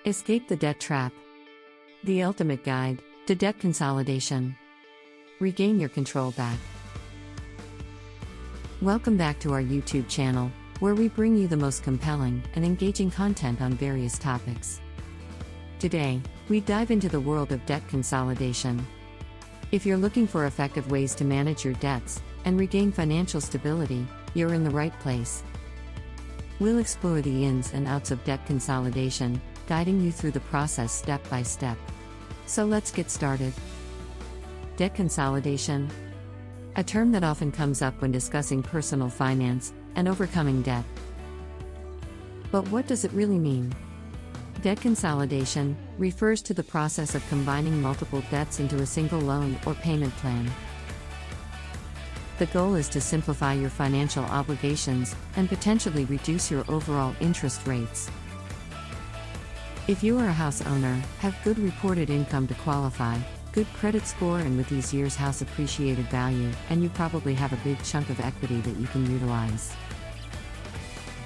Escape the debt trap. The ultimate guide to debt consolidation. Regain your control back. Welcome back to our YouTube channel, where we bring you the most compelling and engaging content on various topics. Today, we dive into the world of debt consolidation. If you're looking for effective ways to manage your debts and regain financial stability, you're in the right place. We'll explore the ins and outs of debt consolidation, guiding you through the process step by step. So let's get started. Debt consolidation. A term that often comes up when discussing personal finance and overcoming debt. But what does it really mean? Debt consolidation refers to the process of combining multiple debts into a single loan or payment plan. The goal is to simplify your financial obligations and potentially reduce your overall interest rates. If you are a house owner, have good reported income to qualify, good credit score, and with these years' house appreciated value, and you probably have a big chunk of equity that you can utilize.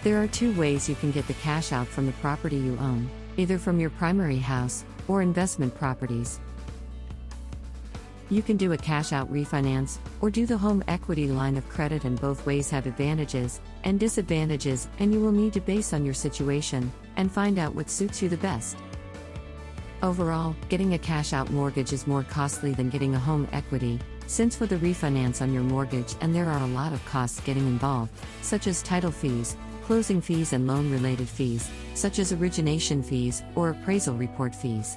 There are two ways you can get the cash out from the property you own, either from your primary house or investment properties. You can do a cash-out refinance, or do the home equity line of credit, and both ways have advantages and disadvantages, and you will need to base on your situation and find out what suits you the best. Overall, getting a cash-out mortgage is more costly than getting a home equity, since for the refinance on your mortgage, and there are a lot of costs getting involved, such as title fees, closing fees, and loan-related fees, such as origination fees or appraisal report fees.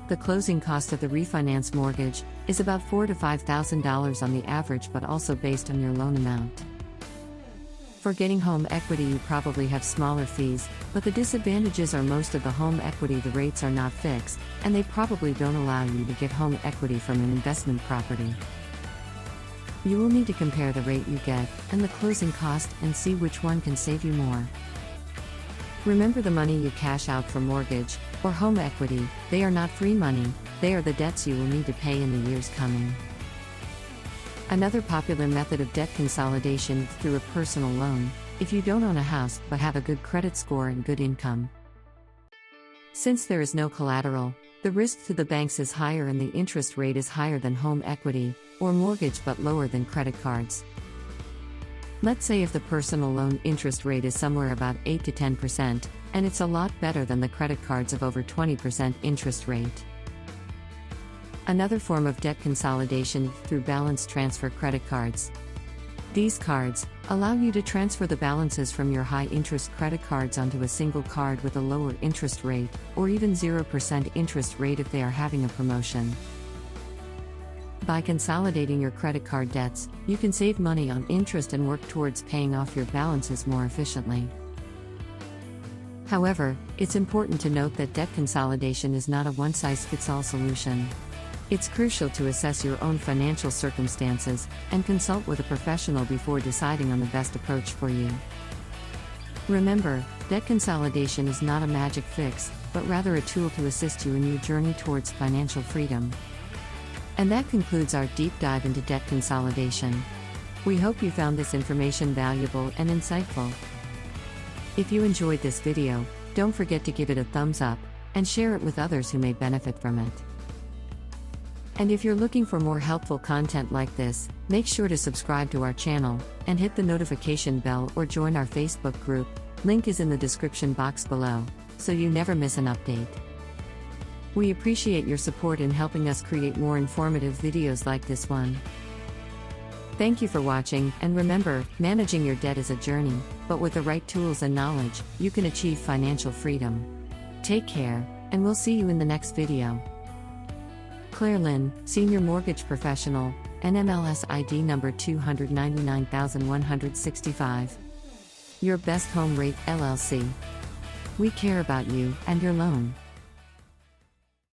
The closing cost of the refinance mortgage is about $4,000 to $5,000 on the average, but also based on your loan amount. For getting home equity, you probably have smaller fees, but the disadvantages are most of the home equity, the rates are not fixed, and they probably don't allow you to get home equity from an investment property. You will need to compare the rate you get and the closing cost and see which one can save you more. Remember, the money you cash out for mortgage or home equity, they are not free money, they are the debts you will need to pay in the years coming. Another popular method of debt consolidation is through a personal loan, if you don't own a house but have a good credit score and good income. Since there is no collateral, the risk to the banks is higher and the interest rate is higher than home equity or mortgage, but lower than credit cards. Let's say if the personal loan interest rate is somewhere about 8 to 10%, and it's a lot better than the credit cards of over 20% interest rate. Another form of debt consolidation is through balance transfer credit cards. These cards allow you to transfer the balances from your high-interest credit cards onto a single card with a lower interest rate, or even 0% interest rate if they are having a promotion. By consolidating your credit card debts, you can save money on interest and work towards paying off your balances more efficiently. However, it's important to note that debt consolidation is not a one-size-fits-all solution. It's crucial to assess your own financial circumstances and consult with a professional before deciding on the best approach for you. Remember, debt consolidation is not a magic fix, but rather a tool to assist you in your journey towards financial freedom. And that concludes our deep dive into debt consolidation. We hope you found this information valuable and insightful. If you enjoyed this video, don't forget to give it a thumbs up and share it with others who may benefit from it. And if you're looking for more helpful content like this, make sure to subscribe to our channel and hit the notification bell, or join our Facebook group. Link is in the description box below, so you never miss an update. We appreciate your support in helping us create more informative videos like this one. Thank you for watching, and remember, managing your debt is a journey, but with the right tools and knowledge, you can achieve financial freedom. Take care, and we'll see you in the next video. Claire Lynn, Senior Mortgage Professional, NMLS ID number 299,165. Your Best Home Rate, LLC. We care about you and your loan.